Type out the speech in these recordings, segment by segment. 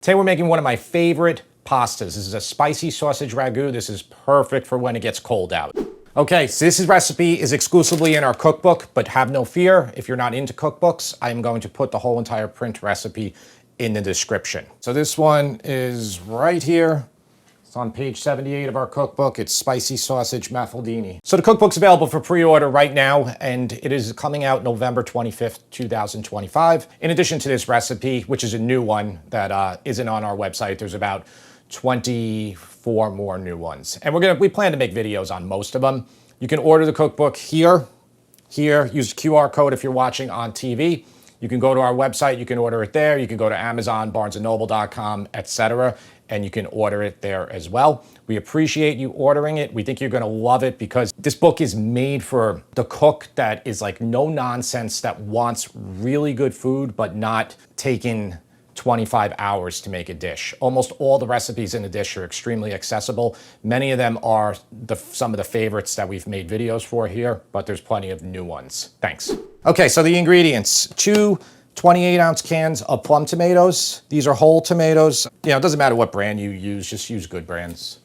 Today we're making one of my favorite pastas. This is a spicy sausage ragu. This is perfect for when it gets cold out. Okay, so this recipe is exclusively in our cookbook, but have no fear. If you're not into cookbooks, I'm going to put the whole entire print recipe in the description. So this one is right here. It's on page 78 of our cookbook. It's spicy sausage mafaldine. So the cookbook's available for pre-order right now, and it is coming out November 25th, 2025. In addition to this recipe, which is a new one that isn't on our website, there's about 24 more new ones. And we plan to make videos on most of them. You can order the cookbook here, use the QR code if you're watching on TV. You can go to our website, you can order it there. You can go to Amazon, BarnesandNoble.com, etc., and you can order it there as well. We appreciate you ordering it. We think you're gonna love it because this book is made for the cook that is like no nonsense, that wants really good food, but not taking 25 hours to make a dish. Almost all the recipes in the dish are extremely accessible. Many of them are some of the favorites that we've made videos for here, but there's plenty of new ones. Thanks. Okay, so the ingredients: 2 28-ounce cans of plum tomatoes. These are whole tomatoes. You know, it doesn't matter what brand you use, just use good brands,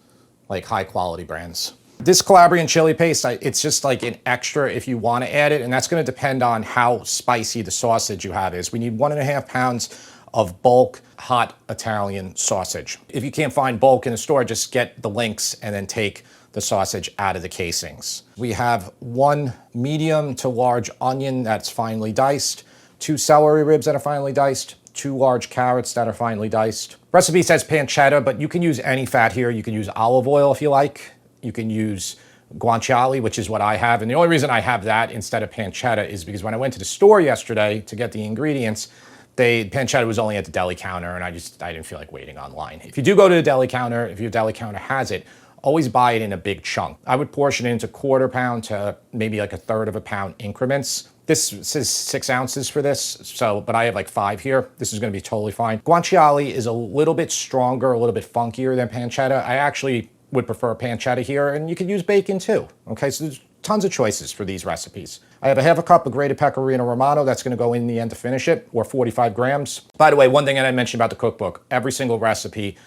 like high quality brands. This Calabrian chili paste, it's just like an extra if you want to add it, and that's going to depend on how spicy the sausage you have is. We need 1.5 pounds of bulk hot Italian sausage. If you can't find bulk in the store, just get the links and then take the sausage out of the casings. We have 1 medium to large onion that's finely diced, 2 celery ribs that are finely diced, 2 large carrots that are finely diced. Recipe says pancetta, but you can use any fat here. You can use olive oil if you like. You can use guanciale, which is what I have. And the only reason I have that instead of pancetta is because when I went to the store yesterday to get the ingredients, pancetta was only at the deli counter, and I didn't feel like waiting online. If you do go to the deli counter, if your deli counter has it, always buy it in a big chunk. I would portion it into 1/4 pound to maybe like 1/3 of a pound increments. This says 6 ounces for this, but I have like 5 here. This is gonna be totally fine. Guanciale is a little bit stronger, a little bit funkier than pancetta. I actually would prefer pancetta here, and you could use bacon too. Okay, so there's tons of choices for these recipes. I have 1/2 cup of grated Pecorino Romano. That's gonna go in the end to finish it, or 45 grams. By the way, one thing that I mentioned about the cookbook, every single recipe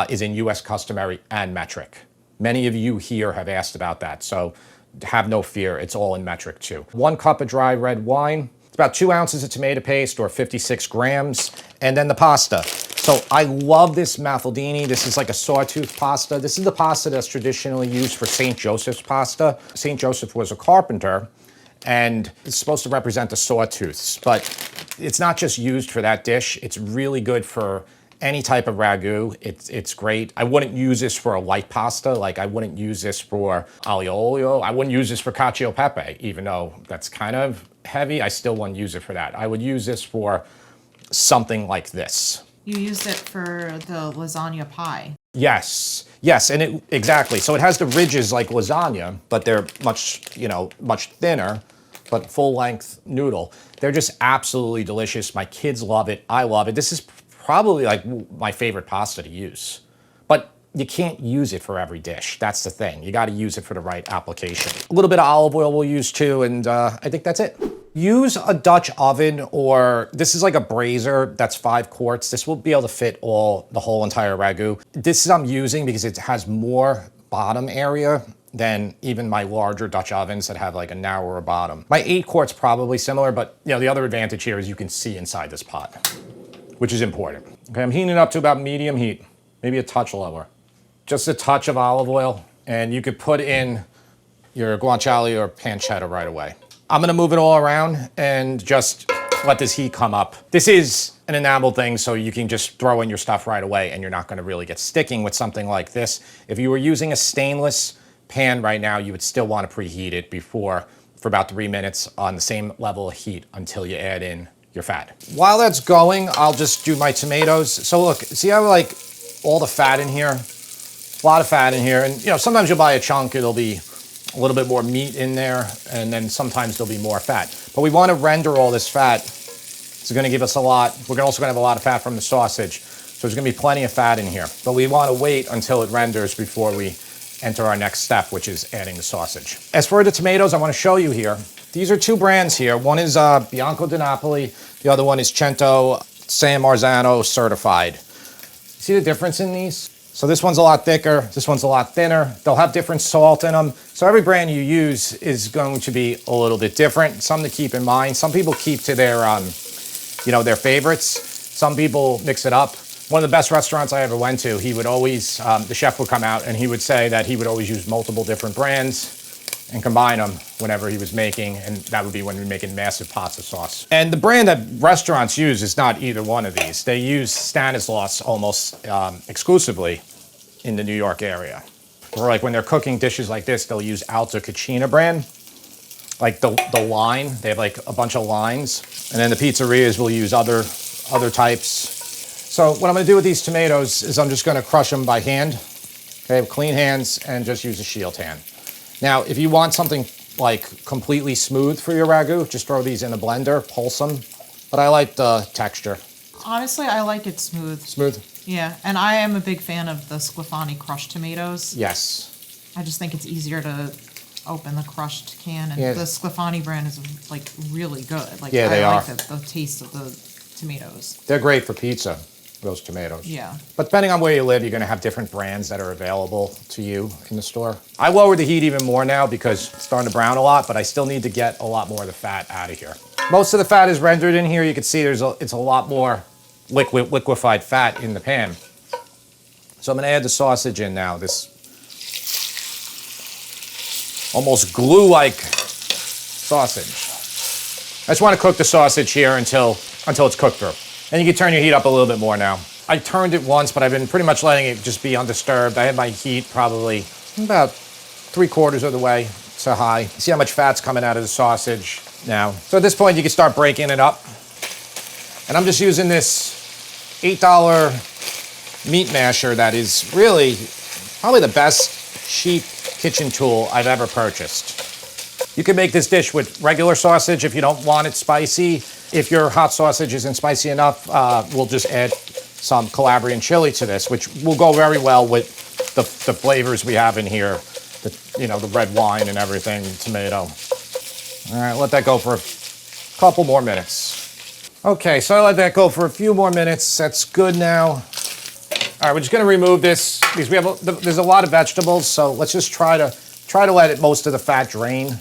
is in US customary and metric. Many of you here have asked about that, so have no fear, it's all in metric too. 1 cup of dry red wine. It's about 2 ounces of tomato paste, or 56 grams. And then the pasta. So I love this mafaldine. This is like a sawtooth pasta. This is the pasta that's traditionally used for St. Joseph's pasta. St. Joseph was a carpenter, and it's supposed to represent the sawtooths, but it's not just used for that dish. It's really good for any type of ragu. It's great. I wouldn't use this for a light pasta. Like I wouldn't use this for aglio olio. I wouldn't use this for cacio e pepe, even though that's kind of heavy. I still wouldn't use it for that. I would use this for something like this. You used it for the lasagna pie. Yes, and exactly. So it has the ridges like lasagna, but they're much thinner, but full length noodle. They're just absolutely delicious. My kids love it. I love it. This is probably like my favorite pasta to use, but you can't use it for every dish. That's the thing. You got to use it for the right application. A little bit of olive oil we'll use too, and I think that's it. Use a Dutch oven, or this is like a brazier that's 5 quarts. This will be able to fit the whole entire ragu. This I'm using because it has more bottom area than even my larger Dutch ovens that have like a narrower bottom. My 8 quarts probably similar, but you know, the other advantage here is you can see inside this pot, which is important. Okay, I'm heating it up to about medium heat, maybe a touch lower. Just a touch of olive oil, and you could put in your guanciale or pancetta right away. I'm gonna move it all around and just let this heat come up. This is an enamel thing, so you can just throw in your stuff right away and you're not gonna really get sticking with something like this. If you were using a stainless pan right now, you would still wanna preheat it for about 3 minutes on the same level of heat until you add in your fat. While that's going, I'll just do my tomatoes. So look, see how like all the fat in here? A lot of fat in here. And you know, sometimes you'll buy a chunk, it'll be a little bit more meat in there, and then sometimes there'll be more fat. But we want to render all this fat. It's going to give us a lot. We're also going to have a lot of fat from the sausage. So there's going to be plenty of fat in here. But we want to wait until it renders before we enter our next step, which is adding the sausage. As for the tomatoes, I want to show you here. These are 2 brands here. One is Bianco di Napoli. The other one is Cento San Marzano certified. See the difference in these? So this one's a lot thicker, this one's a lot thinner. They'll have different salt in them. So every brand you use is going to be a little bit different. Something to keep in mind. Some people keep to their, their favorites. Some people mix it up. One of the best restaurants I ever went to, he would always, the chef would come out and he would say that he would always use multiple different brands and combine them whenever he was making, and that would be when we were making massive pots of sauce. And the brand that restaurants use is not either one of these. They use Stanislaus almost exclusively in the New York area. Or like when they're cooking dishes like this, they'll use Alta Cucina brand, like the line. They have like a bunch of lines, and then the pizzerias will use other types. So what I'm gonna do with these tomatoes is I'm just gonna crush them by hand. Okay, clean hands, and just use a shield hand. Now, if you want something like completely smooth for your ragu, just throw these in a blender, pulse them. But I like the texture. Honestly, I like it smooth. Smooth? Yeah, and I am a big fan of the Sclafani crushed tomatoes. Yes. I just think it's easier to open the crushed can, and Yeah. the Sclafani brand is like really good. Like, Yeah, they I like are. the taste of the tomatoes. They're great for pizza, those tomatoes. Yeah. But depending on where you live, you're gonna have different brands that are available to you in the store. I lowered the heat even more now because it's starting to brown a lot, but I still need to get a lot more of the fat out of here. Most of the fat is rendered in here. You can see it's a lot more liquefied fat in the pan. So I'm gonna add the sausage in now, this almost glue-like sausage. I just wanna cook the sausage here until it's cooked through. And you can turn your heat up a little bit more now. I turned it once, but I've been pretty much letting it just be undisturbed. I had my heat probably about 3/4 of the way to high. See how much fat's coming out of the sausage now. So at this point, you can start breaking it up. And I'm just using this $8 meat masher that is really probably the best cheap kitchen tool I've ever purchased. You can make this dish with regular sausage if you don't want it spicy. If your hot sausage isn't spicy enough, we'll just add some Calabrian chili to this, which will go very well with the flavors we have in here. The red wine and everything, tomato. All right, let that go for a couple more minutes. Okay, so I let that go for a few more minutes. That's good now. All right, we're just gonna remove this because there's a lot of vegetables, so let's just try to let most of the fat drain.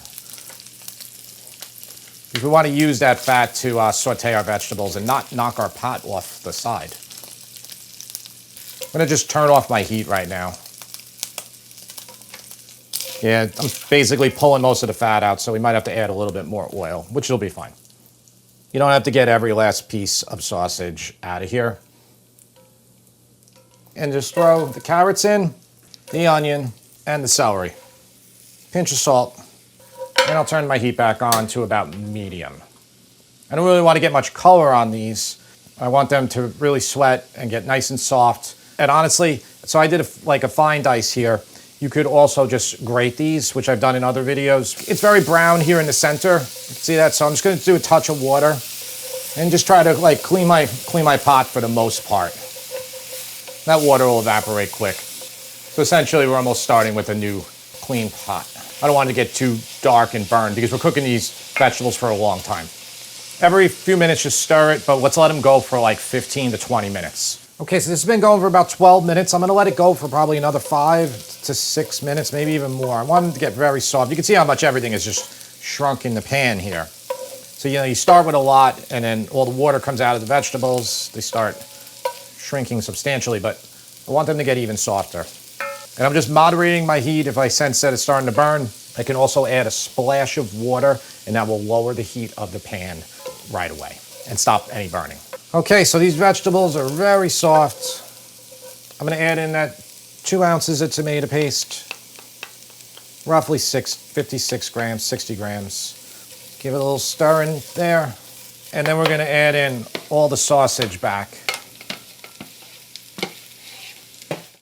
Because we want to use that fat to saute our vegetables and not knock our pot off the side. I'm gonna just turn off my heat right now. Yeah, I'm basically pulling most of the fat out, so we might have to add a little bit more oil, which will be fine. You don't have to get every last piece of sausage out of here. And just throw the carrots in, the onion, and the celery. Pinch of salt. And I'll turn my heat back on to about medium. I don't really want to get much color on these. I want them to really sweat and get nice and soft. And honestly, so I did a fine dice here. You could also just grate these, which I've done in other videos. It's very brown here in the center. See that? So I'm just going to do a touch of water and just try to clean my pot for the most part. That water will evaporate quick. So essentially, we're almost starting with a new clean pot. I don't want it to get too dark and burned because we're cooking these vegetables for a long time. Every few minutes, just stir it, but let's let them go for like 15 to 20 minutes. Okay, so this has been going for about 12 minutes. I'm gonna let it go for probably another 5 to 6 minutes, maybe even more. I want them to get very soft. You can see how much everything is just shrunk in the pan here. So, you start with a lot, and then all the water comes out of the vegetables. They start shrinking substantially, but I want them to get even softer. And I'm just moderating my heat. If I sense that it's starting to burn, I can also add a splash of water, and that will lower the heat of the pan right away and stop any burning. Okay, so these vegetables are very soft. I'm gonna add in that 2 ounces of tomato paste, roughly 56 grams, 60 grams. Give it a little stir in there. And then we're gonna add in all the sausage back.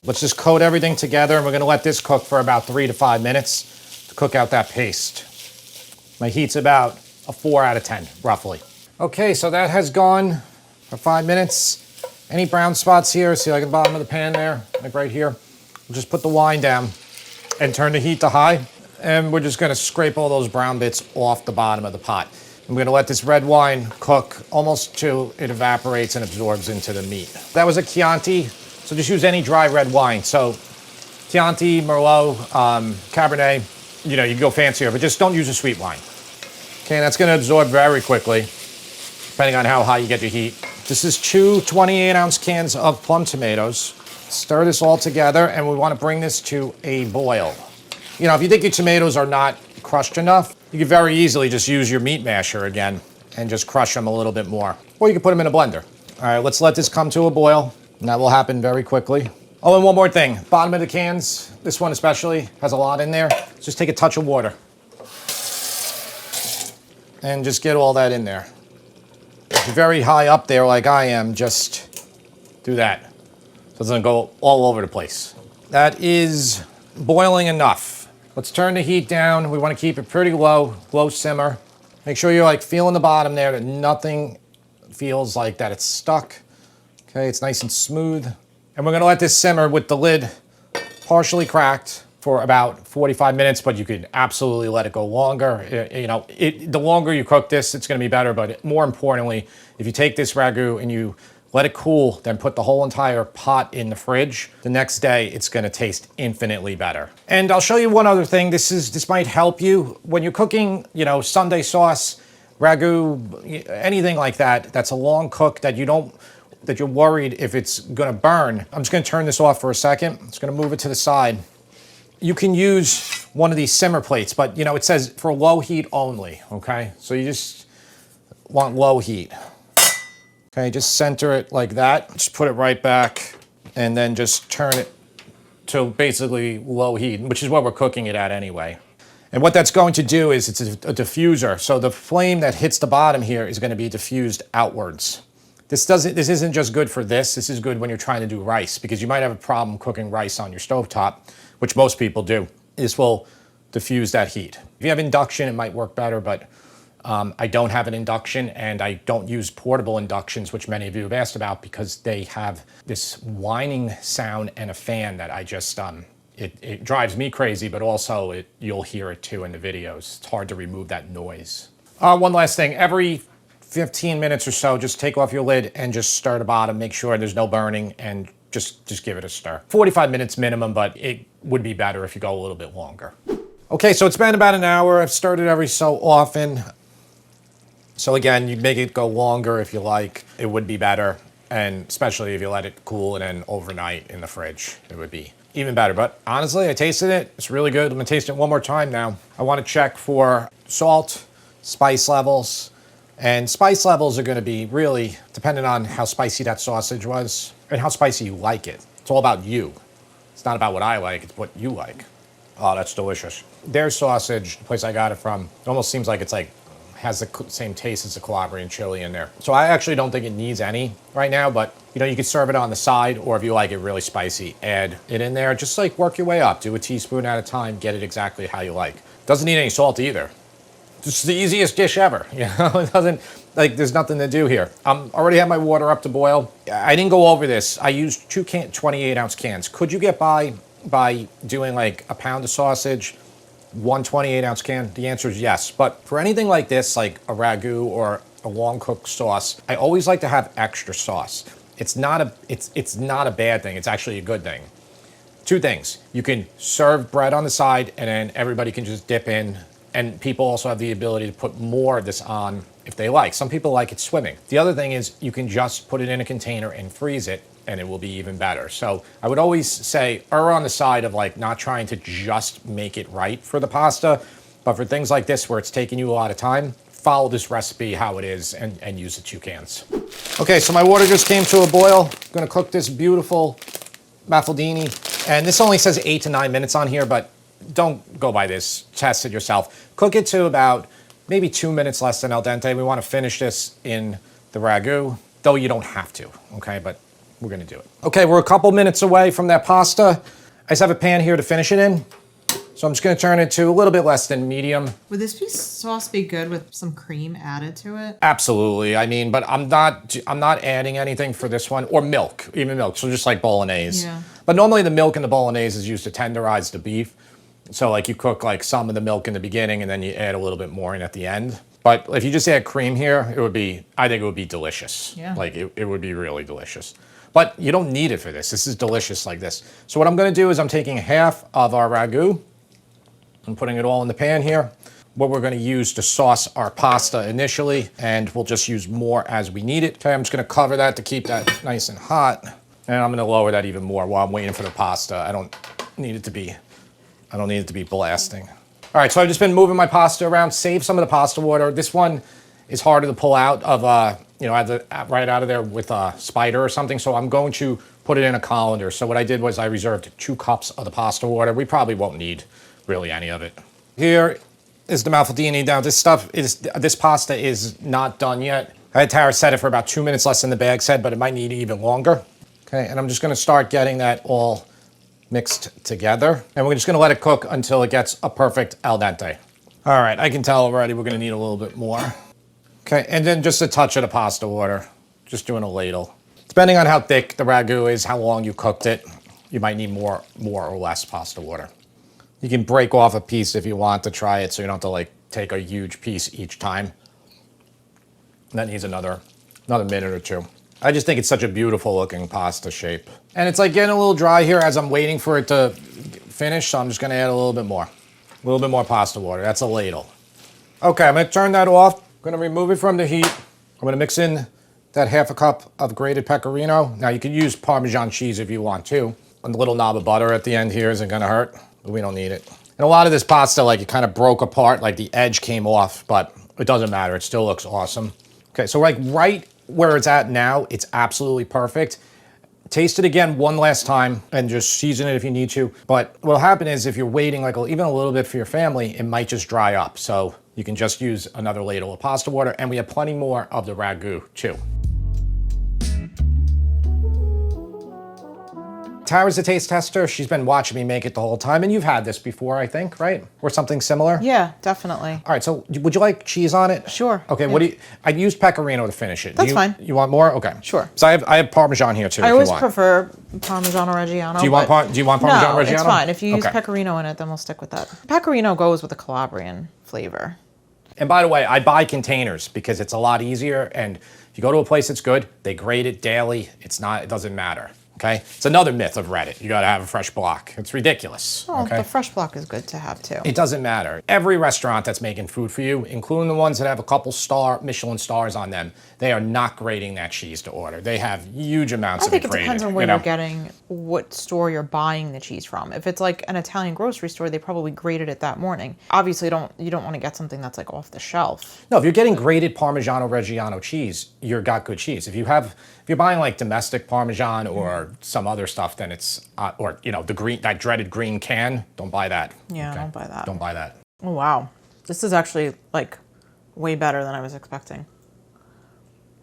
Let's just coat everything together, and we're gonna let this cook for about 3 to 5 minutes to cook out that paste. My heat's about a 4 out of 10, roughly. Okay, so that has gone for 5 minutes. Any brown spots here, see like the bottom of the pan there, like right here? We'll just put the wine down and turn the heat to high, and we're just gonna scrape all those brown bits off the bottom of the pot. I'm gonna let this red wine cook almost till it evaporates and absorbs into the meat. That was a Chianti So just use any dry red wine. So Chianti, Merlot, Cabernet, you know, you can go fancier, but just don't use a sweet wine. Okay, and that's gonna absorb very quickly, depending on how high you get your heat. This is 2 28-ounce cans of plum tomatoes. Stir this all together, and we wanna bring this to a boil. You know, if you think your tomatoes are not crushed enough, you can very easily just use your meat masher again and just crush them a little bit more. Or you can put them in a blender. All right, let's let this come to a boil, and that will happen very quickly. Oh, and one more thing. Bottom of the cans, this one especially, has a lot in there. Just take a touch of water. And just get all that in there. If you're very high up there like I am, just do that. So it doesn't go all over the place. That is boiling enough. Let's turn the heat down. We want to keep it pretty low, low simmer. Make sure you're like feeling the bottom there, that nothing feels like that it's stuck. Okay, it's nice and smooth. And we're gonna let this simmer with the lid partially cracked for about 45 minutes, but you could absolutely let it go longer. You know, the longer you cook this, it's gonna be better, but more importantly, if you take this ragu and you let it cool, then put the whole entire pot in the fridge, the next day it's gonna taste infinitely better. And I'll show you one other thing. This might help you. When you're cooking, you know, Sunday sauce, ragu, anything like that, that's a long cook that you're worried if it's gonna burn. I'm just gonna turn this off for a second. I'm just gonna move it to the side. You can use one of these simmer plates, but you know, it says for low heat only, okay? So you just want low heat. Okay, just center it like that. Just put it right back and then just turn it to basically low heat, which is what we're cooking it at anyway. And what that's going to do is it's a diffuser. So the flame that hits the bottom here is gonna be diffused outwards. This isn't just good for this is good when you're trying to do rice, because you might have a problem cooking rice on your stovetop, which most people do. This will diffuse that heat. If you have induction, it might work better, but I don't have an induction, and I don't use portable inductions, which many of you have asked about, because they have this whining sound and a fan that I just, it drives me crazy, but also you'll hear it too in the videos. It's hard to remove that noise. One last thing, every 15 minutes or so, just take off your lid and just stir the bottom, make sure there's no burning, and just give it a stir. 45 minutes minimum, but it would be better if you go a little bit longer. Okay, so it's been about an hour. I've stirred it every so often. So again, you make it go longer if you like. It would be better, and especially if you let it cool and then overnight in the fridge, it would be even better. But honestly, I tasted it. It's really good. I'm gonna taste it one more time now. I wanna check for salt, spice levels. And spice levels are gonna be really dependent on how spicy that sausage was and how spicy you like it. It's all about you. It's not about what I like, it's what you like. Oh, that's delicious. Their sausage, the place I got it from, it almost seems like it's like, has the same taste as the Calabrian chili in there. So I actually don't think it needs any right now, but you know, you could serve it on the side, or if you like it really spicy, add it in there. Just like work your way up, do a teaspoon at a time, get it exactly how you like. Doesn't need any salt either. It's the easiest dish ever, you know? It doesn't, like, there's nothing to do here. Already have my water up to boil. I didn't go over this. I used 2 28-ounce cans. Could you get by doing like a pound of sausage, 1 28-ounce can? The answer is yes. But for anything like this, like a ragu or a long cooked sauce, I always like to have extra sauce. It's not a bad thing. It's actually a good thing. 2 things. You can serve bread on the side, and then everybody can just dip in. And people also have the ability to put more of this on if they like. Some people like it swimming. The other thing is you can just put it in a container and freeze it, and it will be even better. So I would always say err on the side of like not trying to just make it right for the pasta, but for things like this where it's taking you a lot of time, follow this recipe how it is and use the 2 cans. Okay, so my water just came to a boil. I'm gonna cook this beautiful mafaldine, and this only says 8 to 9 minutes on here, but don't go by this, test it yourself. Cook it to about maybe 2 minutes less than al dente. We want to finish this in the ragu, though you don't have to, okay, but we're gonna do it. Okay, we're a couple minutes away from that pasta. I just have a pan here to finish it in. So I'm just gonna turn it to a little bit less than medium. Would this sauce be good with some cream added to it? Absolutely, I mean, but I'm not adding anything for this one, or milk, even milk, so just like bolognese. Yeah. But normally the milk in the bolognese is used to tenderize the beef. So like you cook like some of the milk in the beginning and then you add a little bit more in at the end. But if you just add cream here, I think it would be delicious. Yeah. Like it would be really delicious. But you don't need it for this. This is delicious like this. So what I'm gonna do is I'm taking half of our ragu and putting it all in the pan here. What we're gonna use to sauce our pasta initially, and we'll just use more as we need it. Okay, I'm just gonna cover that to keep that nice and hot. And I'm gonna lower that even more while I'm waiting for the pasta. I don't need it to be blasting. All right, so I've just been moving my pasta around, save some of the pasta water. This one is harder to pull out of, right out of there with a spider or something, so I'm going to put it in a colander. So what I did was I reserved 2 cups of the pasta water. We probably won't need really any of it. Here is the mafaldine. Now this pasta is not done yet. I had Tara set it for about 2 minutes less than the bag said, but it might need even longer. Okay, and I'm just gonna start getting that all mixed together. And we're just gonna let it cook until it gets a perfect al dente. All right, I can tell already we're gonna need a little bit more. Okay, and then just a touch of the pasta water, just doing a ladle. Depending on how thick the ragu is, how long you cooked it, you might need more or less pasta water. You can break off a piece if you want to try it so you don't have to like take a huge piece each time. That needs another minute or 2. I just think it's such a beautiful looking pasta shape. And it's like getting a little dry here as I'm waiting for it to finish, so I'm just gonna add a little bit more. A little bit more pasta water, that's a ladle. Okay, I'm gonna turn that off. I'm gonna remove it from the heat. I'm gonna mix in that half a cup of grated pecorino. Now you can use Parmesan cheese if you want to. And the little knob of butter at the end here isn't gonna hurt, but we don't need it. And a lot of this pasta, like it kind of broke apart, like the edge came off, but it doesn't matter, it still looks awesome. Okay, so like right where it's at now, it's absolutely perfect. Taste it again one last time and just season it if you need to. But what'll happen is if you're waiting like even a little bit for your family, it might just dry up. So you can just use another ladle of pasta water, and we have plenty more of the ragu too. Tara's a taste tester. She's been watching me make it the whole time, and you've had this before, I think, right? Or something similar? Yeah, definitely. All right, so would you like cheese on it? Sure. Okay, yeah. what do you, I used pecorino to finish it. That's fine. You want more? Okay. Sure. So I have Parmesan here too, I if always you want. prefer Parmigiano Reggiano. Do you want Parmesan no, Reggiano? it's fine. If you use Okay. Pecorino in it, then we'll stick with that. Pecorino goes with the Calabrian flavor. And by the way, I buy containers because it's a lot easier, and if you go to a place that's good, they grate it daily. It doesn't matter. Okay, it's another myth of Reddit. You gotta have a fresh block. It's ridiculous. Oh, okay? the fresh block is good to have too. It doesn't matter. Every restaurant that's making food for you, including the ones that have a couple Michelin stars on them, they are not grading that cheese to order. They have huge amounts of it graded. I think it depends on where you're getting, what store you're buying the cheese from. If it's like an Italian grocery store, they probably grated it that morning. Obviously, you don't want to get something that's like off the shelf. No, if you're getting grated Parmigiano Reggiano cheese, you've got good cheese. If you're buying like domestic Parmesan or some other stuff, then it's, or you know, that dreaded green can, don't buy that. Yeah, okay? don't buy that. Don't buy that. Oh, wow. This is actually like way better than I was expecting.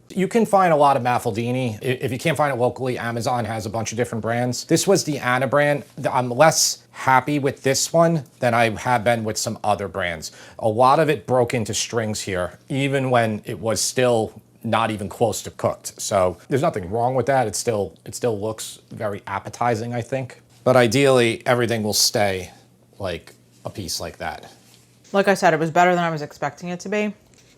You can find a lot of mafaldine. If you can't find it locally, Amazon has a bunch of different brands. This was the Anna brand. I'm less happy with this one than I have been with some other brands. A lot of it broke into strings here, even when it was still not even close to cooked. So there's nothing wrong with that. It still looks very appetizing, I think. But ideally, everything will stay like a piece like that. Like I said, it was better than I was expecting it to be.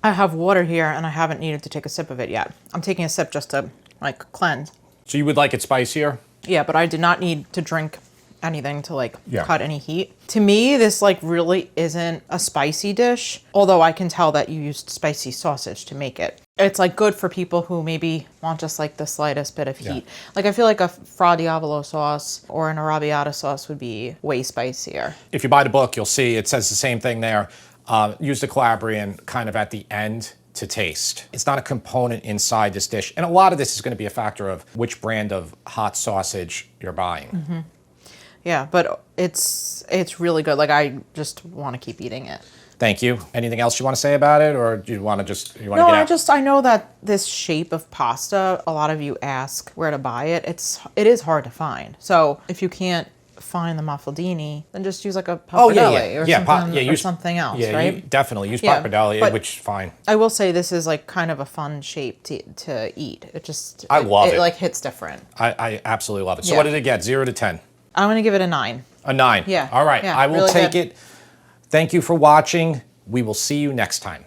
I have water here and I haven't needed to take a sip of it yet. I'm taking a sip just to like cleanse. So you would like it spicier? Yeah, but I did not need to drink anything to like Yeah. cut any heat. To me, this like really isn't a spicy dish, although I can tell that you used spicy sausage to make it. It's like good for people who maybe want just like the slightest bit of heat. Like I feel like a Fra Diavolo sauce or an arrabbiata sauce would be way spicier. If you buy the book, you'll see it says the same thing there. Use the Calabrian kind of at the end to taste. It's not a component inside this dish. And a lot of this is going to be a factor of which brand of hot sausage you're buying. Mm-hmm. Yeah, but it's really good. Like I just want to keep eating it. Thank you. Anything else you want to say about it, or do you want to get out? I know that this shape of pasta, a lot of you ask where to buy it. It is hard to find. So if you can't find the mafaldine, then just use like a pappardelle or something else, right? You definitely use pappardelle, which is fine. I will say this is like kind of a fun shape to eat. I love it. It like hits different. I absolutely love it. So what did it get? 0 to 10? I'm gonna give it a 9. A 9. Yeah. All right. Yeah, I will really take good. it. Thank you for watching. We will see you next time.